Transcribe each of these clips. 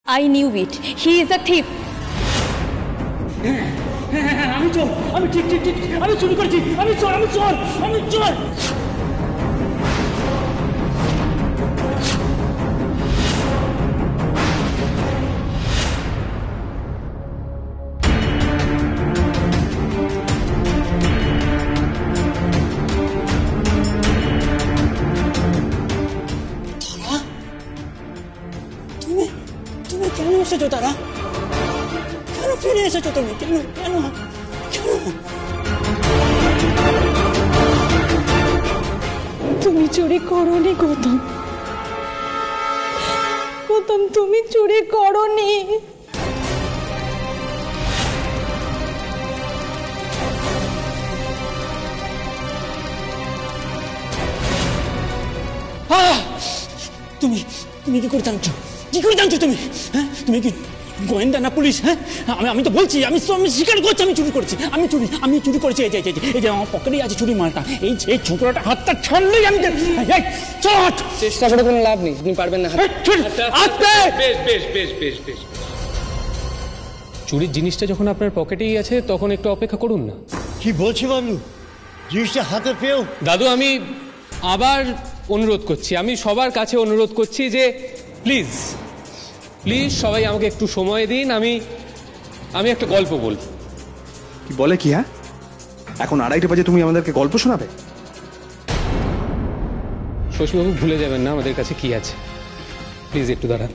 I knew it. He is a thief. আমি চোর, আমি ঠিক ঠিক ঠিক আমি চুরি করেছি, আমি চোর, আমি চোর, আমি চোর। তুমি কেন এসেছো তারা? কেন ফিরে এসেছো তুমি? কেন কেন কেন? তুমি চুরি করোনি গৌতম। গৌতম, তুমি চুরি করোনি। তুমি তুমি কি করে জানছো? কি করে জানছো তুমি? হ্যাঁ, তুমি কি গোয়েন্দা না পুলিশ? হ্যাঁ, আমি তো বলছি, আমি স্বীকার করছি আমি চুরি করেছি, আমি চুরি করেছি। এই যে আমার পকেটেই আছে চুরি মালটা। এই ছোকরাটা হাতটা ছাড়লেই আমি চেষ্টা করে কোনো লাভ নেই, আপনি পারবেন না। বেশ বেশ বেশ বেশ, চুরির জিনিসটা যখন আপনার পকেটেই আছে তখন একটু অপেক্ষা করুন না। কি বলছি বাবলু, জিনিসটা হাতে পেয়েও? দাদু, আমি আবার অনুরোধ করছি, আমি সবার কাছে অনুরোধ করছি যে প্লিজ প্লিজ সবাই আমাকে একটু সময় দিন। আমি একটা গল্প বলবো। কি বলে কি? হ্যাঁ, এখন 2:30 বাজে তুমি আমাদেরকে গল্প শোনাবে? শশীবাবু, ভুলে যাবেন না আমাদের কাছে কি আছে। প্লিজ একটু দাঁড়ান।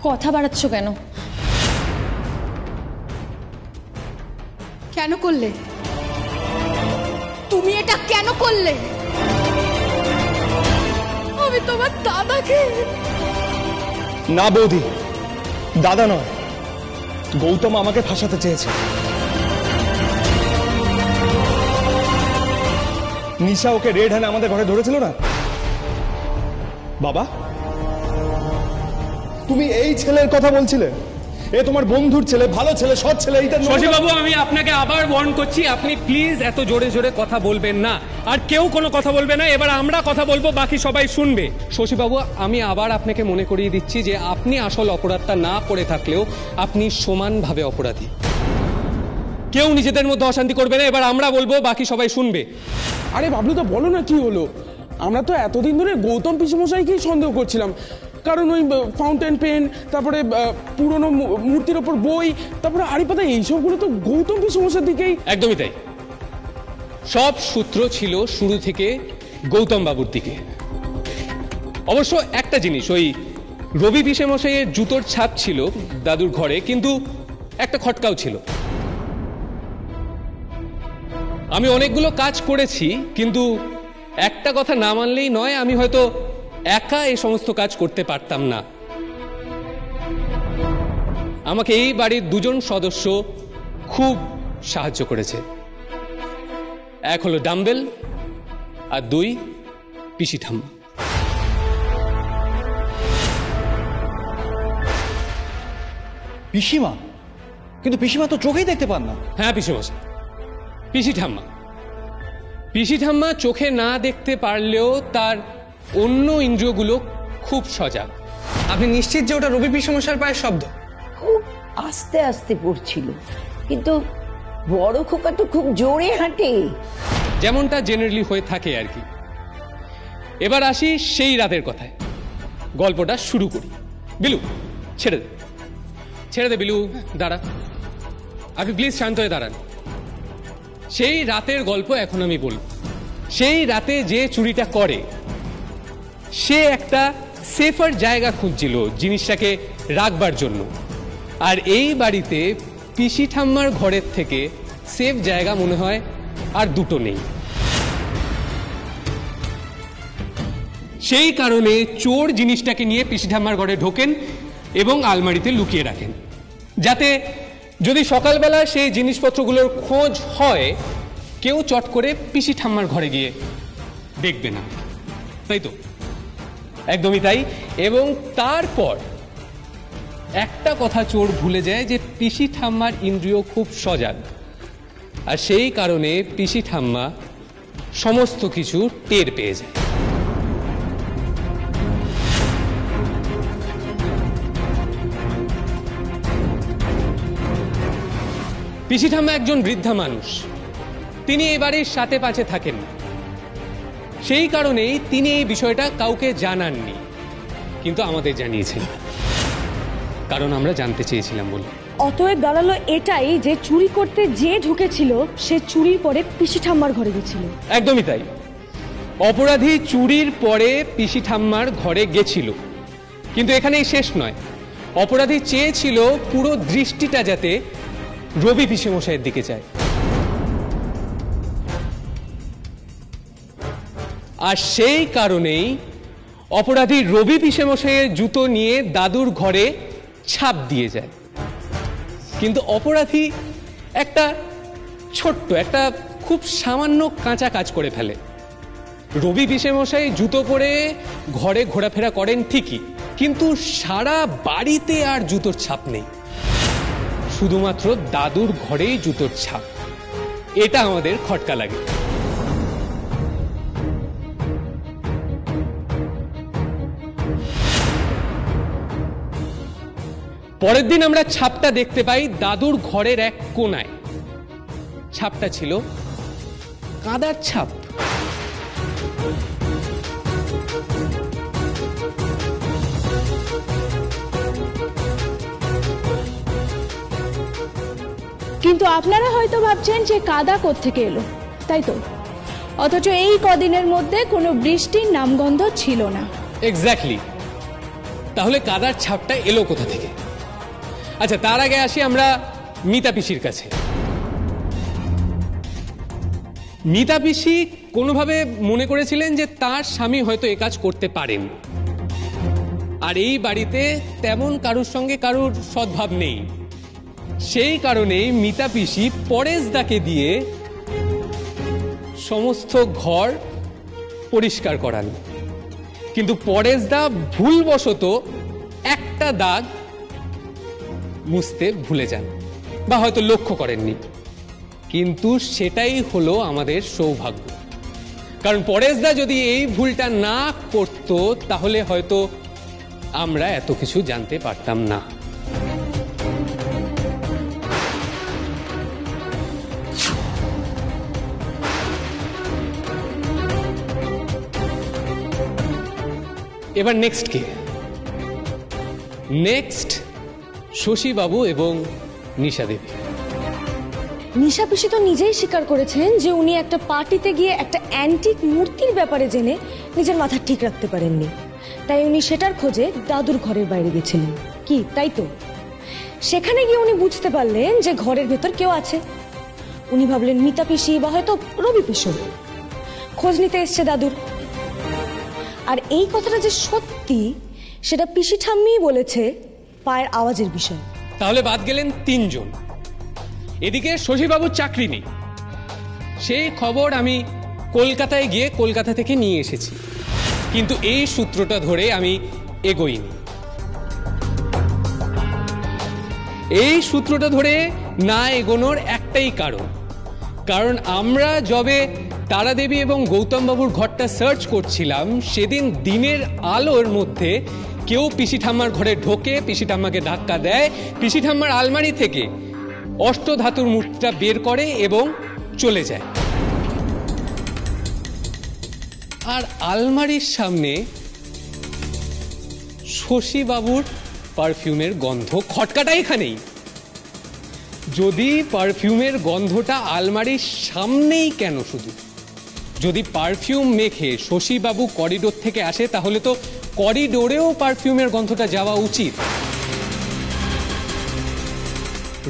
কথা বাড়াচ্ছ কেন? কেন করলে তুমি এটা? কেন করলে? আমি তোমার দাদাকে। না বৌদি, দাদা নয়, গৌতম আমাকে ফাঁসাতে চেয়েছে। নিশা ওকে রেড হ্যান্ড আমাদের ঘরে ধরেছিল না? বাবা, তুমি এই ছেলের কথা বলছিলে? এ তোমার বন্ধুর ছেলে, ভালো ছেলে, সৎ ছেলে। শশীবাবু, আমি আপনাকে আবার ওয়ার্ন করছি, আপনি প্লিজ এত জোরে জোরে কথা বলবেন না। আর কেউ কোনো কথা বলবে না। এবার আমরা কথা বলবো, বাকি সবাই শুনবে। শশীবাবু, আমি আবার আপনাকে মনে করিয়ে দিচ্ছি যে আপনি আসল অপরাধটা না করে থাকলেও আপনি সমানভাবে অপরাধী। কেউ নিজেদের মধ্যে অশান্তি করবে না। এবার আমরা বলবো, বাকি সবাই শুনবে। আরে বাবলু, তো বলো না কি হলো? আমরা তো এতদিন ধরে গৌতম পিসেমশাইকেই সন্দেহ করছিলাম, কারণ ওই ফাউন্টেন পেন, তারপরে পুরনো মূর্তির ওপর বই, তারপরে আড়ি পাতা, এইসবগুলো তো গৌতম পিসেমশাইয়ের দিকেই। একদমই তাই, সব সূত্র ছিল শুরু থেকে গৌতম বাবুর দিকে। অবশ্য একটা জিনিস, ওই রবি পিসেমশাইয়ের জুতোর ছাপ ছিল দাদুর ঘরে, কিন্তু একটা খটকাও ছিল। আমি অনেকগুলো কাজ করেছি, কিন্তু একটা কথা না মানলেই নয়, আমি হয়তো একা এই সমস্ত কাজ করতে পারতাম না। আমাকে এই বাড়ির 2জন সদস্য খুব সাহায্য করেছে। এক হলো ডাম্বেল, আর 2 পিসি ঠাম্মা। পিসিমা? কিন্তু পিসিমা তো চোখেই দেখতে পান না। হ্যাঁ পিসিমশাই, পিসি ঠাম্মা। পিসি ঠাম্মা চোখে না দেখতে পারলেও তার অন্য ইন্দ্রিয়গুলো খুব সজাগ। আপনি নিশ্চিত যে ওটা রবি পিসেমশাইয়ের পায়ের শব্দ? খুব আস্তে আস্তে পড়ছিল, কিন্তু বড় খোকা তো খুব জোরে হাঁটে। যেমনটা জেনারেলি হয়ে থাকে আর কি। এবার আসি সেই রাতের কথায়, গল্পটা শুরু করি। বিলু, ছেড়ে দে, ছেড়ে দে বিলু, দাঁড়া। আপনি প্লিজ শান্ত হয়ে দাঁড়ান। সেই রাতের গল্প এখন আমি বলব। সেই রাতে যে চুরিটা করে, সে একটা সেফার জায়গা খুঁজছিল জিনিসটাকে রাখবার জন্য। আর এই বাড়িতে পিসি ঠাম্মার ঘরের থেকে সেফ জায়গা মনে হয় আর দুটো নেই। সেই কারণে চোর জিনিসটাকে নিয়ে পিসি ঠাম্মার ঘরে ঢোকেন এবং আলমারিতে লুকিয়ে রাখেন, যাতে যদি সকালবেলা সেই জিনিসপত্রগুলোর খোঁজ হয়, কেউ চট করে পিসি ঠাম্মার ঘরে গিয়ে দেখবে না। তাই তো? একদমই তাই। এবং তারপর একটা কথা চোর ভুলে যায়, যে পিসি ঠাম্মার ইন্দ্রিয় খুব সজাগ, আর সেই কারণে পিসি ঠাম্মা সমস্ত কিছু টের পেয়ে যায়। পিসি ঠাম্মা একজন বৃদ্ধা মানুষ, তিনি এই বাড়ির সাথে পাশে থাকেন, সেই কারণেই তিনি এই বিষয়টা কাউকে জানাননি, কিন্তু আমাদের জানিয়েছেন, কারণ আমরা জানতে চেয়েছিলাম বলে। অতএব দাঁড়ালো এটাই যে চুরি করতে যে ঢুকেছিল সে চুরির পরে পিসি ঠাম্মার ঘরে গেছিল। একদমই তাই, অপরাধী চুরির পরে পিসি ঠাম্মার ঘরে গেছিল, কিন্তু এখানেই শেষ নয়, অপরাধী চেয়েছিল পুরো দৃষ্টিটা যাতে রবি পিসেমশাইয়ের দিকে যায়, আর সেই কারণেই অপরাধী রবি পিসেমশাইয়ের জুতো নিয়ে দাদুর ঘরে ছাপ দিয়ে যায়। কিন্তু অপরাধী একটা ছোট্ট, একটা খুব সামান্য কাঁচা কাজ করে ফেলে। রবি পিসেমশাই জুতো পরে ঘরে ঘোরাফেরা করেন ঠিকই, কিন্তু সারা বাড়িতে আর জুতোর ছাপ নেই, শুধুমাত্র দাদুর ঘরেই জুতোর ছাপ। এটা আমাদের খটকা লাগে। পরের দিন আমরা ছাপটা দেখতে পাই দাদুর ঘরের এক কোনায়। ছাপটা ছিল কাদার ছাপ। কিন্তু আপনারা হয়তো ভাবছেন যে কাদা কোত্থেকে এলো, তাই তো? অথচ এই কদিনের মধ্যে কোনো বৃষ্টির নামগন্ধ ছিল না। এক্স্যাক্টলি। তাহলে কাদার ছাপটা এলো কোথা থেকে? আচ্ছা, তার আগে আসি আমরা মিতা পিসির কাছে। মিতা পিসি কোনোভাবে মনে করেছিলেন যে তার স্বামী হয়তো এ কাজ করতে পারেন, আর এই বাড়িতে তেমন কারুর সঙ্গে কারুর সদ্ভাব নেই, সেই কারণেই মিতা পিসি পরেশদাকে দিয়ে সমস্ত ঘর পরিষ্কার করান। কিন্তু পরেশদা ভুলবশত একটা দাগ মুছতে ভুলে যান, বা হয়তো লক্ষ্য করেননি। কিন্তু সেটাই হলো আমাদের সৌভাগ্য, কারণ পরেশদা যদি এই ভুলটা না করত তাহলে হয়তো আমরা এত কিছু জানতে পারতাম না। এবার নেক্সট কে? নেক্সট শশীবাবু এবং নিশা দেবী। নিশা পিসি তো নিজেই স্বীকার করেছেন যে উনি একটা পার্টিতে গিয়ে একটা অ্যান্টিক মূর্তির ব্যাপারে জেনে নিজের মাথা ঠিক রাখতে পারেননি, তাই উনি সেটার খোঁজে দাদুর ঘরের বাইরে গেছিলেন। কি তাই তো? সেখানে গিয়ে উনি বুঝতে পারলেন যে ঘরের ভেতর কেউ আছে। উনি ভাবলেন মিতা পিসি বা হয়তো রবি পিসি খোঁজ নিতে এসছে দাদুর। আর এই কথাটা যে সত্যি সেটা পিসি ঠাম্মিই বলেছে পায়ের আওয়াজের বিষয়। তাহলে বাদ গেলেন তিনজন। এদিকে শশীবাবুর চাকরি নেই, সেই খবর আমি কলকাতায় গিয়ে কলকাতা থেকে নিয়ে এসেছি, কিন্তু এই সূত্রটা ধরে আমি এগোইনি। এই সূত্রটা ধরে না এগোনোর একটাই কারণ আমরা যবে তারা দেবী এবং গৌতম বাবুর ঘরটা সার্চ করছিলাম, সেদিন দিনের আলোর মধ্যে কেউ পিসি ঠাম্মার ঘরে ঢোকে, পিসি ঠাম্মাকে ধাক্কা দেয়, পিসি ঠাম্মার আলমারি থেকে অষ্টধাতুর মূর্তিটা বের করে এবং চলে যায়। আর আলমারির সামনে শশীবাবুর পারফিউমের গন্ধ। খটকাটা এখানেই, যদি পারফিউমের গন্ধটা আলমারির সামনেই কেন, শুধু যদি পারফিউম মেখে শশীবাবু করিডোর থেকে আসে তাহলে তো করিডোরেও পারফিউমের গন্ধটা যাওয়া উচিত।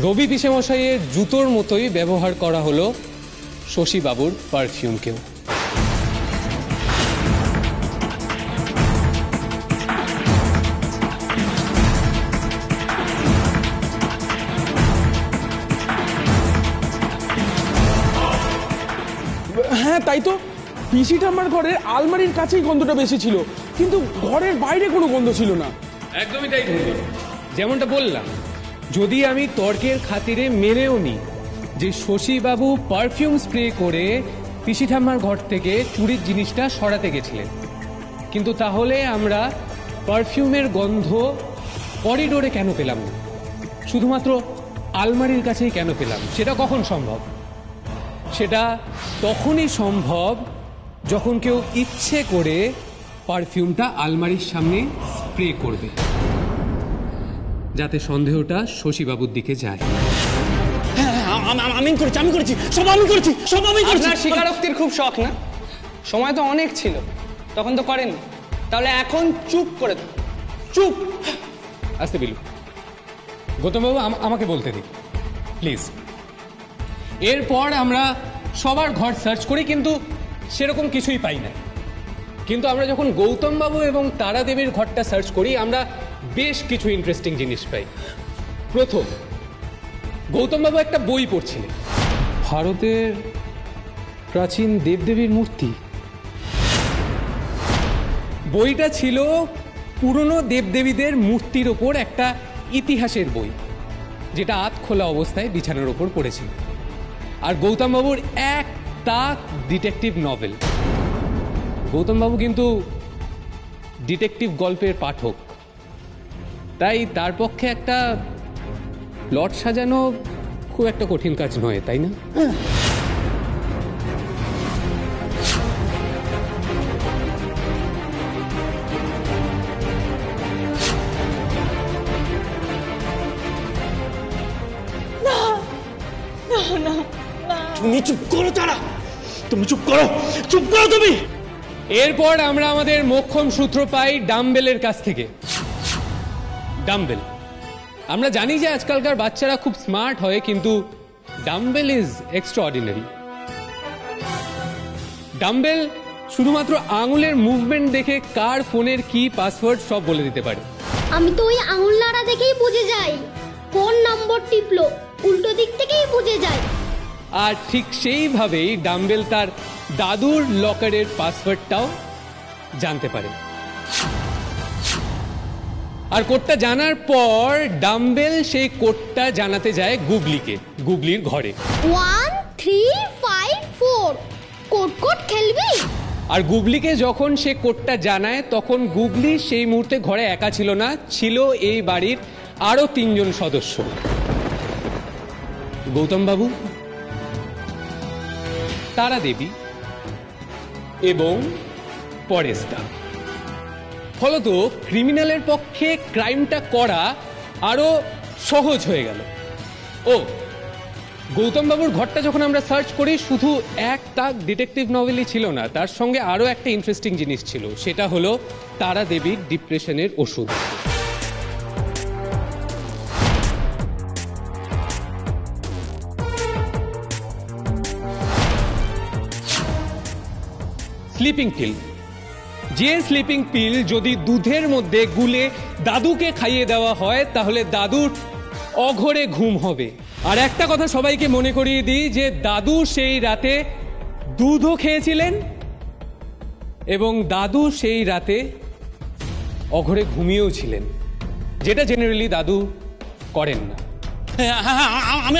রবি পিসেমশাইয়ের জুতোর মতোই ব্যবহার করা হলো শশীবাবুর পারফিউমকেও। হ্যাঁ তাই তো, পিসি ঠাম্মার ঘরের আলমারির কাছেই গন্ধটা বেশি ছিল, কিন্তু ঘরের বাইরে কোনো গন্ধ ছিল না। একদমই তাই। যেমনটা বললাম, যদি আমি তর্কের খাতিরে মেনেও নিই যে শশীবাবু পারফিউম স্প্রে করে পিসি ঠাম্মার ঘর থেকে চুরির জিনিসটা সরাতে গেছিলেন, কিন্তু তাহলে আমরা পারফিউমের গন্ধ করিডোরে কেন পেলাম না? শুধুমাত্র আলমারির কাছেই কেন পেলাম সেটা কখন সম্ভব? সেটা তখনই সম্ভব যখন কেউ ইচ্ছে করে পারফিউমটা আলমারির সামনে স্প্রে করবে, যাতে সন্দেহটা শশীবাবুর দিকে যায়। আমি করেছি, সব আমি করেছি। আপনার স্বীকারোক্তির খুব শখ না? সময় তো অনেক ছিল, তখন তো করেননি। তাহলে এখন চুপ করে দাও, চুপ। আসতে বিলু, গৌতমবাবু আমাকে বলতে দিন প্লিজ। এরপর আমরা সবার ঘর সার্চ করি, কিন্তু সেরকম কিছুই পাই না। কিন্তু আমরা যখন গৌতমবাবু এবং তারা দেবীর ঘরটা সার্চ করি, আমরা বেশ কিছু ইন্টারেস্টিং জিনিস পাই। প্রথম, গৌতমবাবু একটা বই পড়ছিলেন, ভারতের প্রাচীন দেবদেবীর মূর্তি। বইটা ছিল পুরনো দেবদেবীদের মূর্তির ওপর একটা ইতিহাসের বই, যেটা আধ খোলা অবস্থায় বিছানার ওপর পড়েছিল। আর গৌতমবাবুর এক তাক ডিটেকটিভ নভেল। গৌতমবাবু কিন্তু ডিটেকটিভ গল্পের পাঠক, তাই তার পক্ষে একটা প্লট সাজানো খুব একটা কঠিন কাজ নয়, তাই না? তুমি চুপ করো তারা, তুমি চুপ করো তুমি। এরপর আমরা আমাদের মোক্ষম সূত্র পাই ডাম্বেলের কাছ থেকে। ডাম্বেল, আমরা জানি যে আজকালকার বাচ্চারা খুব স্মার্ট হয়, কিন্তু ডাম্বেল ইজ এক্সট্রাঅর্ডিনারি। ডাম্বেল শুধুমাত্র আঙুলের মুভমেন্ট দেখে কার ফোনের কি পাসওয়ার্ড সব বলে দিতে পারে। আমি তো ওই আঙুল নাড়া দেখেই বুঝে যাই কোন নম্বর টিপলো, উল্টো দিক থেকেই বুঝে যায়। আর ঠিক সেইভাবেই ডাম্বেল তার দাদুর লকারের পাসওয়ার্ডটাও জানতে পারে। আর কোডটা জানার পর ডাম্বেল সেই কোডটা জানাতে যায় গুগলিকে, গুগলির ঘরে। 1 3 5 4 কোড খেলবি? আর গুগলিকে যখন সে কোডটা জানায়, তখন গুগলি সেই মুহূর্তে ঘরে একা ছিল না, ছিল এই বাড়ির আরো 3 জন সদস্য, গৌতমবাবু, তারা দেবী এবং পরেশদা। ফলত ক্রিমিনালের পক্ষে ক্রাইমটা করা আরো সহজ হয়ে গেল। ও, গৌতমবাবুর ঘরটা যখন আমরা সার্চ করি, শুধু এক তাক ডিটেকটিভ নভেলই ছিল না, তার সঙ্গে আরো একটা ইন্টারেস্টিং জিনিস ছিল, সেটা হলো তারা দেবীর ডিপ্রেশনের ওষুধ। স্লিপিং পিল, যে স্লিপিং পিল যদি দুধের মধ্যে গুলে দাদুকে খাইয়ে দেওয়া হয়, তাহলে দাদুর অঘরে ঘুম হবে। আর একটা কথা সবাইকে মনে করিয়ে দিই যে দাদু সেই রাতে দুধও খেয়েছিলেন এবং দাদু সেই রাতে অঘরে ঘুমিয়েও ছিলেন, যেটা জেনারেলি দাদু করেন না।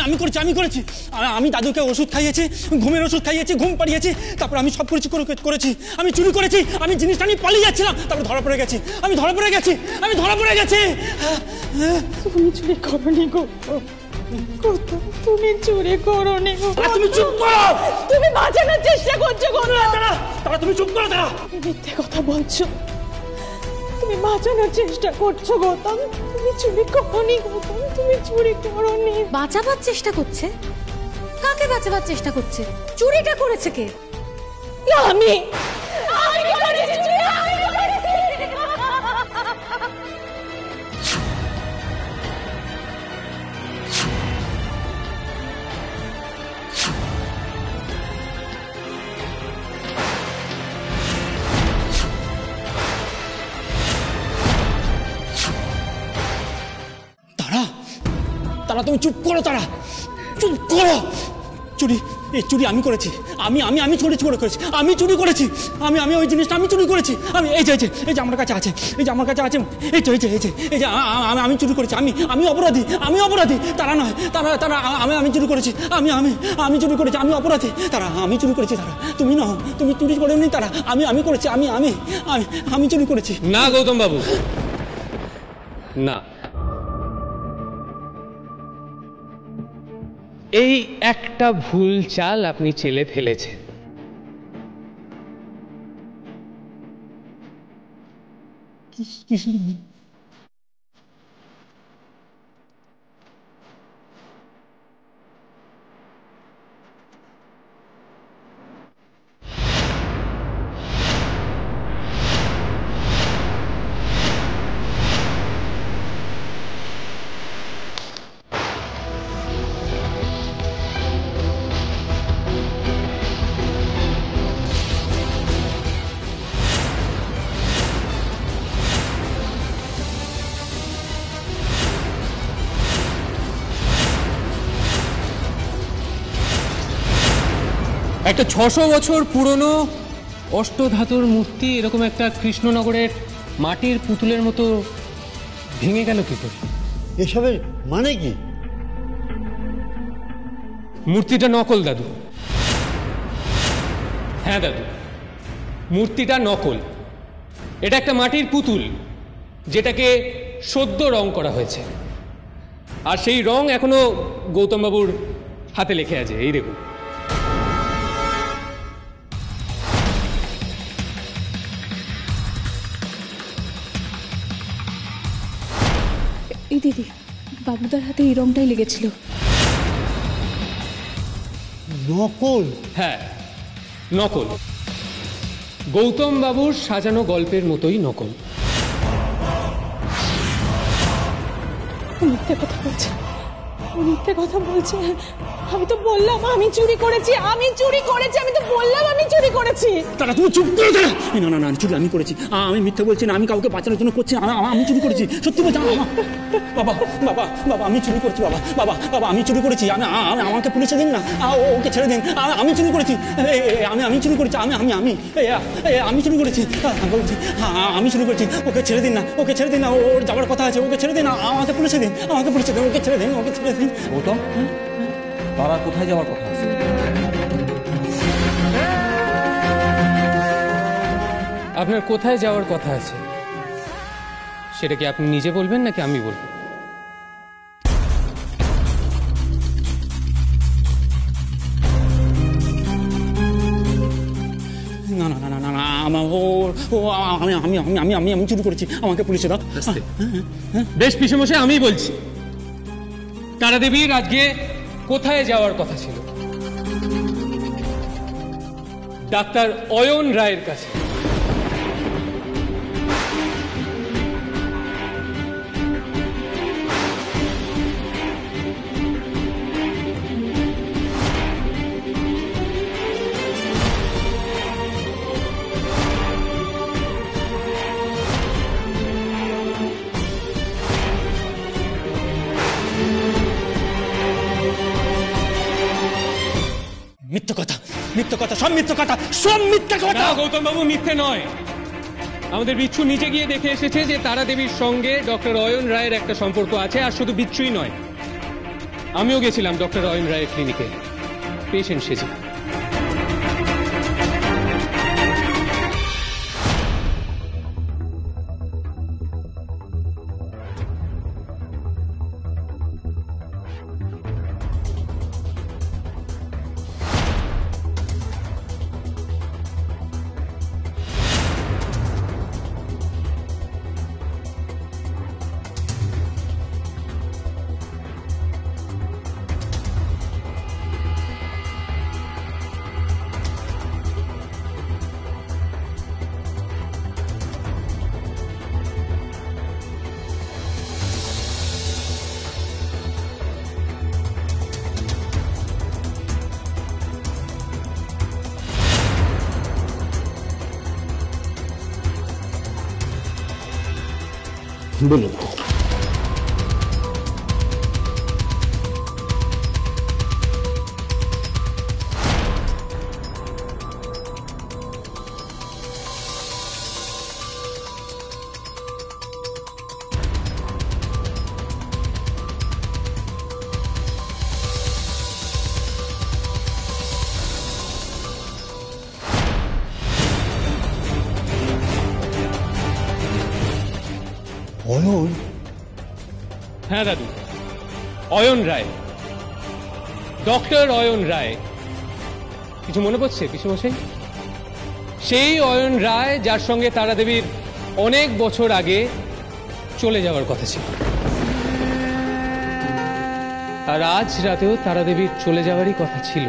আমি করেছি। আমি দাদুকে ওষুধ খাইয়েছি, ঘুমের ওষুধ খাইয়েছি, ঘুম পাড়িয়েছি, তারপর আমি সব করেছি। আমি চুরি করেছি, আমি জিনিসটা নিয়ে পালিয়ে যাচ্ছিলাম, তারপর ধরা পড়ে গেছি। তুমি চুরি করনি গো, তুমি চুরি করনি গো। তুমি চুপ করো, তুমি বাঁচানোর চেষ্টা করছো গো। তারা তুমি চুপ করো, তারা মিথ্যে কথা বলছো, তুমি বাঁচানোর চেষ্টা করছো গৌতম। তুমি চুরি করনি গৌতম, তুমি চুরি করনি। বাঁচাবার চেষ্টা করছে? কাকে বাঁচাবার চেষ্টা করছে? চুরিটা করেছে কে? আমি তারা তুমি চুপ করো, তারা চুপ করো। চুরি আমি করেছি, আমি চুরি করেছি, আমি চুরি করেছি, আমি ওই জিনিসটা আমি চুরি করেছি। আমি এই যে আমার কাছে আছে, আমি চুরি করেছি, আমি অপরাধী, তারা নয়, তারা আমি চুরি করেছি, আমি চুরি করেছি, আমি অপরাধী, তারা আমি চুরি করেছি, তারা তুমি নও, তুমি চুরি করেনি, তারা আমি করেছি, আমি চুরি করেছি। না গৌতম বাবু, না, এই একটা ভুল চাল আপনি চেলে ফেলেছেন। একটা 600 বছর পুরনো অষ্টধাতুর মূর্তি এরকম একটা কৃষ্ণনগরের মাটির পুতুলের মতো ভেঙে গেল কি করে? এসবের মানে কি? মূর্তিটা নকল দাদু। হ্যাঁ দাদু, মূর্তিটা নকল। এটা একটা মাটির পুতুল যেটাকে সদ্য রং করা হয়েছে, আর সেই রং এখনো গৌতম বাবুর হাতে লেখে আছে। এই দেখুন। এই দিদি, বাবুদার হাতে এই রংটাই লেগেছিল। নকল? হ্যাঁ, নকল। গৌতম বাবুর সাজানো গল্পের মতোই নকল। মিথ্যে কথা বলছে, মিথ্যে কথা বলছে। আমি তো বললাম আমি চুরি করেছি, আমি চুরি করেছি, আমি তো বললাম আমি চুরি করেছি। তারা তুমি চুপ করে দাঁড়া। না না না, চুরি আমি করেছি। আমি মিথ্যে বলছি না, আমি কাউকে বাঁচানোর জন্য করছি না। আমি চুরি করেছি, সত্যি বলছি। বাবা বাবা বাবা, আমি চুরি করেছি। বাবা বাবা বাবা, আমি চুরি করেছি। আমাকে পুলিশে দিন না, ওকে ছেড়ে দিন। আমি চুরি করেছি, আমি চুরি করেছি। আমি চুরি করেছি, বলছি আমি চুরি করেছি। ওকে ছেড়ে দিন না, ওকে ছেড়ে দিন না, ওর যাওয়ার কথা আছে। ওকে ছেড়ে দিন, আমাকে পুলিশে দিন, আমাকে পুলিশে দিন। ওকে ছেড়ে দিন, ওকে ছেড়ে দিন। গৌতম, তারা কোথায় যাওয়ার কথা আছে? আপনার কোথায় যাওয়ার কথা আছে সেটা কি আপনি নিজে বলবেন নাকি আমি বলবো? না না না না না, আমি চুরি করেছি। আমাকে পুলিশে দাও। বেশ পিসেমশাই, আমি বলছি তারা দেবীর আজকে কোথায় যাওয়ার কথা ছিল? ডাক্তার অয়ন রায়ের কাছে। মিথ্যে কথা, মিথ্যে কথা, সব মিথ্যে কথা, সব মিথ্যে কথা। গৌতম বাবু, মিথ্যে নয়। আমাদের বিচ্ছু নিজে গিয়ে দেখে এসেছে যে তারা দেবীর সঙ্গে ডক্টর অয়ন রায়ের একটা সম্পর্ক আছে। আর শুধু বিচ্ছুই নয়, আমিও গেছিলাম ডক্টর অয়ন রায়ের ক্লিনিকে পেশেন্ট সেজে। বলুন। অয়ন? হ্যাঁ দাদু, অয়ন রায়। ডক্টর অয়ন রায়। কিছু মনে পড়ছে পিসেমশাই? সেই অয়ন রায় যার সঙ্গে তারা দেবীর অনেক বছর আগে চলে যাওয়ার কথা ছিল। আর আজ রাতেও তারা দেবীর চলে যাওয়ারই কথা ছিল।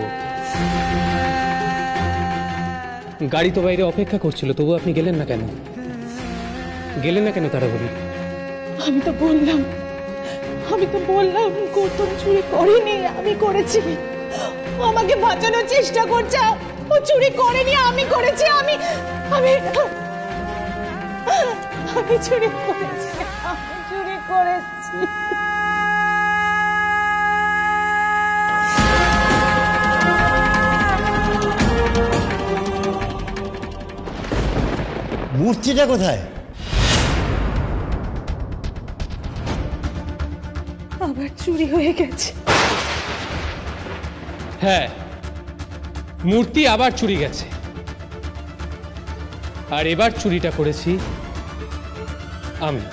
গাড়ি তো বাইরে অপেক্ষা করছিল, তবু আপনি গেলেন না কেন? গেলেন না কেন তারা দেবী? আমি তো বললাম গৌতম চুরি করেনি, আমি করেছি। ও আমাকে বাঁচানোর চেষ্টা করছে, ও চুরি করেনি, আমি করেছি। আমি চুরি করেছি। মূর্তিটা কোথায়? আবার চুরি হয়ে গেছে। হ্যাঁ, মূর্তি আবার চুরি গেছে। আর এবার চুরিটা করেছি আমি।